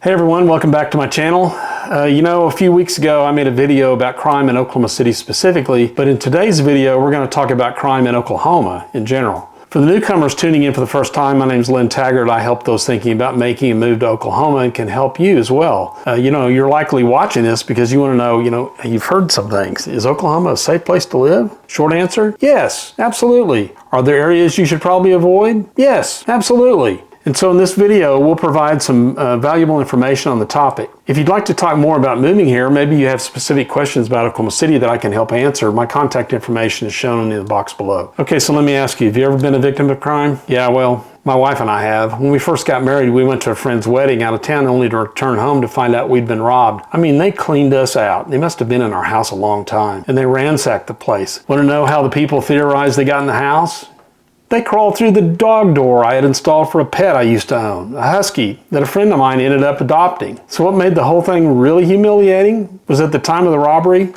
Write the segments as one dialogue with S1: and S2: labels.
S1: Hey everyone, welcome back to my channel. A few weeks ago I made a video about crime in Oklahoma City specifically, but in today's video we're going to talk about crime in Oklahoma in general. For the newcomers tuning in for the first time, my name is Lynn Taggart. I help those thinking about making a move to Oklahoma and can help you as well. You're likely watching this because you want to know, you've heard some things. Is Oklahoma a safe place to live? Short answer, yes, absolutely. Are there areas you should probably avoid? Yes, absolutely. And so in this video, we'll provide some valuable information on the topic. If you'd like to talk more about moving here, maybe you have specific questions about Oklahoma City that I can help answer, my contact information is shown in the box below. Okay, so let me ask you, have you ever been a victim of crime? Yeah, well, my wife and I have. When we first got married, we went to a friend's wedding out of town only to return home to find out we'd been robbed. I mean, they cleaned us out. They must have been in our house a long time, and they ransacked the place. Want to know how the people theorized they got in the house? They crawled through the dog door I had installed for a pet I used to own, a husky that a friend of mine ended up adopting. So what made the whole thing really humiliating was at the time of the robbery,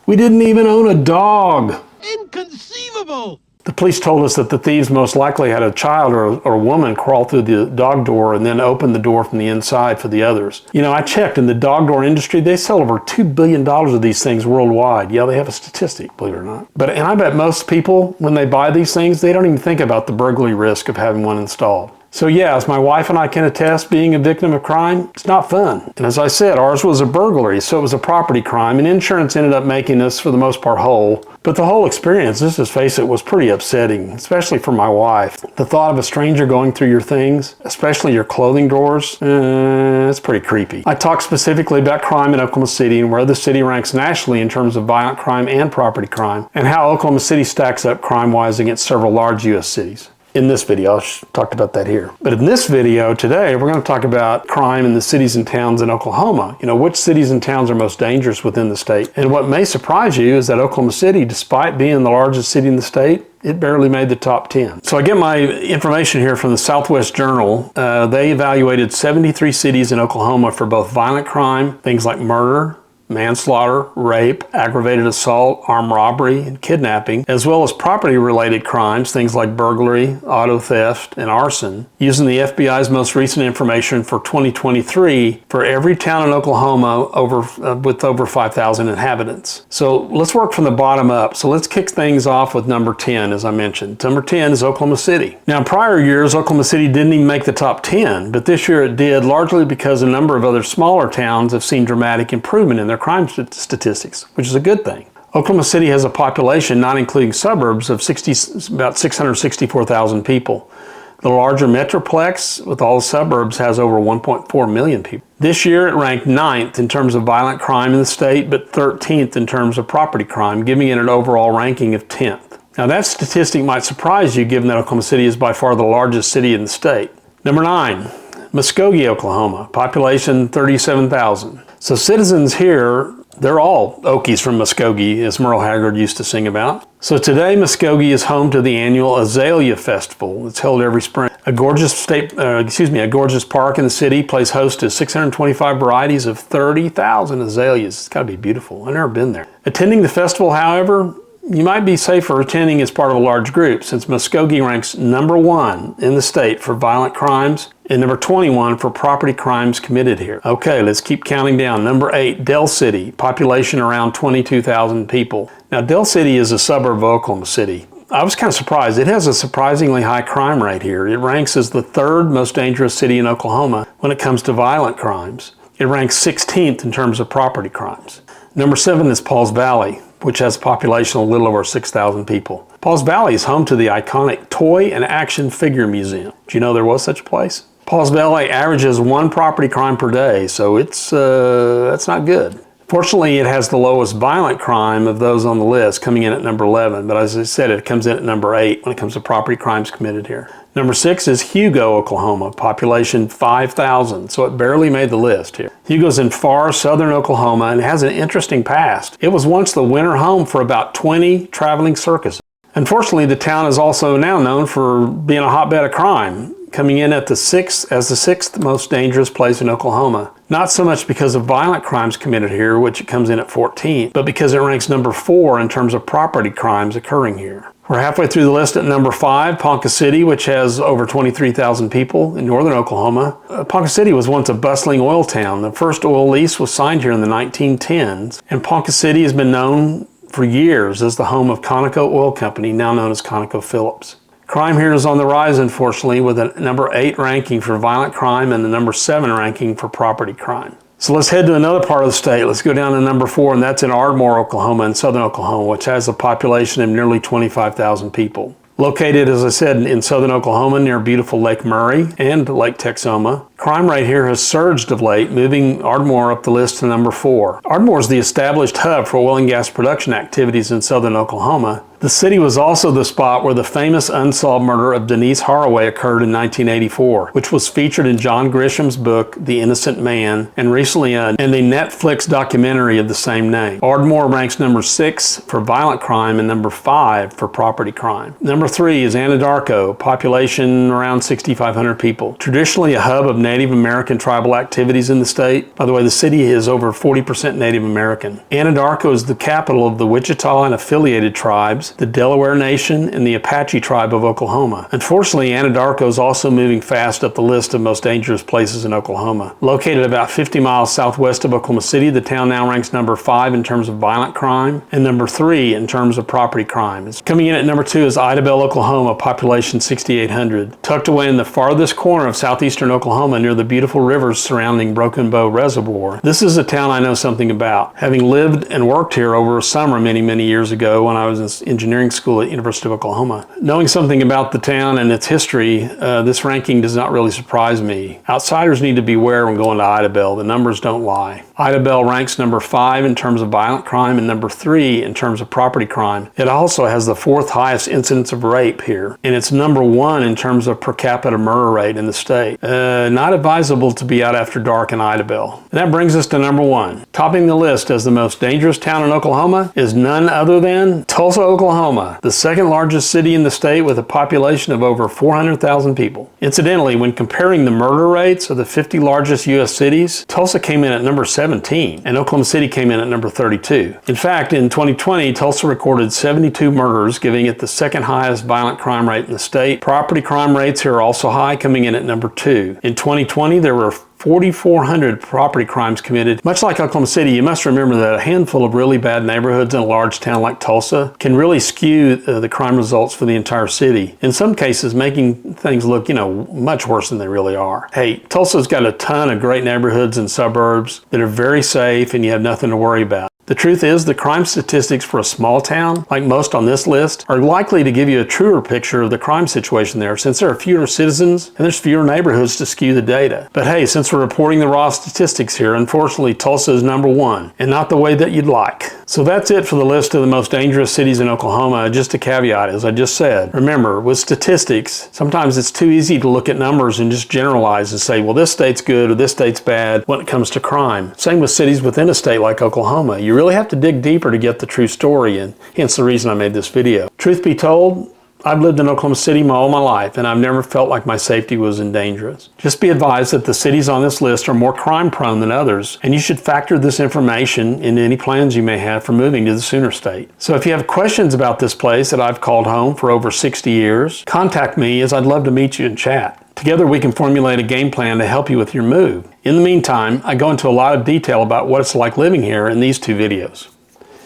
S1: we didn't even own a dog. Inconceivable! The police told us that the thieves most likely had a child or a woman crawl through the dog door and then open the door from the inside for the others. I checked in the dog door industry, they sell over $2 billion of these things worldwide. Yeah, they have a statistic, believe it or not. And I bet most people, when they buy these things, they don't even think about the burglary risk of having one installed. So yeah, as my wife and I can attest, being a victim of crime, it's not fun. And as I said, ours was a burglary, so it was a property crime, and insurance ended up making us, for the most part, whole. But the whole experience, let's just face it, was pretty upsetting, especially for my wife. The thought of a stranger going through your things, especially your clothing drawers, it's pretty creepy. I talk specifically about crime in Oklahoma City and where the city ranks nationally in terms of violent crime and property crime, and how Oklahoma City stacks up crime-wise against several large U.S. cities. In this video, I'll talk about that here. But in this video today, we're going to talk about crime in the cities and towns in Oklahoma. Which cities and towns are most dangerous within the state. And what may surprise you is that Oklahoma City, despite being the largest city in the state, it barely made the top 10. So I get my information here from the Southwest Journal. They evaluated 73 cities in Oklahoma for both violent crime, things like murder, manslaughter, rape, aggravated assault, armed robbery, and kidnapping, as well as property-related crimes, things like burglary, auto theft, and arson, using the FBI's most recent information for 2023 for every town in Oklahoma with over 5,000 inhabitants. So let's work from the bottom up. So let's kick things off with number 10, as I mentioned. Number 10 is Oklahoma City. Now, in prior years, Oklahoma City didn't even make the top 10, but this year it did, largely because a number of other smaller towns have seen dramatic improvement in their crime statistics, which is a good thing. Oklahoma City has a population, not including suburbs, of about 664,000 people. The larger metroplex with all the suburbs has over 1.4 million people. This year it ranked 9th in terms of violent crime in the state, but 13th in terms of property crime, giving it an overall ranking of 10th. Now that statistic might surprise you given that Oklahoma City is by far the largest city in the state. Number 9, Muskogee, Oklahoma, population 37,000. So citizens here, they're all Okies from Muskogee, as Merle Haggard used to sing about. So today, Muskogee is home to the annual Azalea Festival. It's held every spring. A gorgeous park in the city plays host to 625 varieties of 30,000 azaleas. It's got to be beautiful. I've never been there. Attending the festival, however, you might be safer attending as part of a large group, since Muskogee ranks number 1 in the state for violent crimes and number 21 for property crimes committed here. Okay, let's keep counting down. Number 8, Del City, population around 22,000 people. Now, Del City is a suburb of Oklahoma City. I was kind of surprised. It has a surprisingly high crime rate here. It ranks as the 3rd most dangerous city in Oklahoma when it comes to violent crimes. It ranks 16th in terms of property crimes. Number 7 is Pauls Valley, which has a population of a little over 6,000 people. Pauls Valley is home to the iconic Toy and Action Figure Museum. Do you know there was such a place? Pauls Valley averages 1 property crime per day, so that's not good. Fortunately, it has the lowest violent crime of those on the list, coming in at number 11. But as I said, it comes in at number 8 when it comes to property crimes committed here. Number 6 is Hugo, Oklahoma, population 5,000, so it barely made the list here. Hugo's in far southern Oklahoma and has an interesting past. It was once the winter home for about 20 traveling circuses. Unfortunately, the town is also now known for being a hotbed of crime, coming in at the 6th most dangerous place in Oklahoma. Not so much because of violent crimes committed here, which it comes in at 14th, but because it ranks number 4 in terms of property crimes occurring here. We're halfway through the list at number 5, Ponca City, which has over 23,000 people in northern Oklahoma. Ponca City was once a bustling oil town. The first oil lease was signed here in the 1910s, and Ponca City has been known for years as the home of Conoco Oil Company, now known as ConocoPhillips. Crime here is on the rise, unfortunately, with a number 8 ranking for violent crime and the number 7 ranking for property crime. So let's head to another part of the state. Let's go down to number 4, and that's in Ardmore, Oklahoma, in southern Oklahoma, which has a population of nearly 25,000 people. Located, as I said, in southern Oklahoma near beautiful Lake Murray and Lake Texoma. Crime rate here has surged of late, moving Ardmore up the list to number 4. Ardmore is the established hub for oil and gas production activities in southern Oklahoma. The city was also the spot where the famous unsolved murder of Denise Haraway occurred in 1984, which was featured in John Grisham's book, The Innocent Man, and recently in a Netflix documentary of the same name. Ardmore ranks number 6 for violent crime and number 5 for property crime. Number 3 is Anadarko, population around 6,500 people. Traditionally a hub of Native American tribal activities in the state. By the way, the city is over 40% Native American. Anadarko is the capital of the Wichita and affiliated tribes, the Delaware Nation, and the Apache tribe of Oklahoma. Unfortunately, Anadarko is also moving fast up the list of most dangerous places in Oklahoma. Located about 50 miles southwest of Oklahoma City, the town now ranks number 5 in terms of violent crime and number 3 in terms of property crime. Coming in at number 2 is Idabel, Oklahoma, population 6,800. Tucked away in the farthest corner of southeastern Oklahoma near the beautiful rivers surrounding Broken Bow Reservoir. This is a town I know something about, having lived and worked here over a summer many years ago when I was in engineering school at University of Oklahoma. Knowing something about the town and its history, this ranking does not really surprise me. Outsiders need to beware when going to Idabel. The numbers don't lie. Idabel ranks number 5 in terms of violent crime and number 3 in terms of property crime. It also has the 4th highest incidence of rape here, and it's number 1 in terms of per capita murder rate in the state. Not advisable to be out after dark in Idabel. And that brings us to number 1. Topping the list as the most dangerous town in Oklahoma is none other than Tulsa, Oklahoma, the second largest city in the state with a population of over 400,000 people. Incidentally, when comparing the murder rates of the 50 largest U.S. cities, Tulsa came in at number 17 and Oklahoma City came in at number 32. In fact, in 2020, Tulsa recorded 72 murders, giving it the second highest violent crime rate in the state. Property crime rates here are also high, coming in at number 2. In 2020, there were 4,400 property crimes committed. Much like Oklahoma City, you must remember that a handful of really bad neighborhoods in a large town like Tulsa can really skew the crime results for the entire city. In some cases, making things look, much worse than they really are. Hey, Tulsa's got a ton of great neighborhoods and suburbs that are very safe and you have nothing to worry about. The truth is, the crime statistics for a small town, like most on this list, are likely to give you a truer picture of the crime situation there, since there are fewer citizens and there's fewer neighborhoods to skew the data. But hey, since we're reporting the raw statistics here, unfortunately Tulsa is number 1, and not the way that you'd like. So that's it for the list of the most dangerous cities in Oklahoma. Just a caveat, as I just said. Remember, with statistics, sometimes it's too easy to look at numbers and just generalize and say, well, this state's good or this state's bad when it comes to crime. Same with cities within a state like Oklahoma. You really have to dig deeper to get the true story, and hence the reason I made this video. Truth be told, I've lived in Oklahoma City all my life, and I've never felt like my safety was in danger. Just be advised that the cities on this list are more crime prone than others, and you should factor this information into any plans you may have for moving to the Sooner State. So if you have questions about this place that I've called home for over 60 years, contact me, as I'd love to meet you and chat. Together we can formulate a game plan to help you with your move. In the meantime, I go into a lot of detail about what it's like living here in these 2 videos.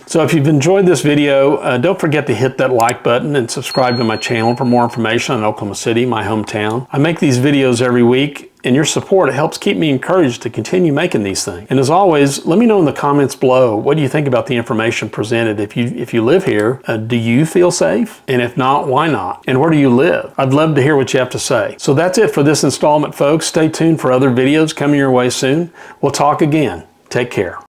S1: So if you've enjoyed this video, don't forget to hit that like button and subscribe to my channel for more information on Oklahoma City, my hometown. I make these videos every week, and your support helps keep me encouraged to continue making these things. And as always, let me know in the comments below, what do you think about the information presented? If you live here, do you feel safe? And if not, why not? And where do you live? I'd love to hear what you have to say. So that's it for this installment, folks. Stay tuned for other videos coming your way soon. We'll talk again. Take care.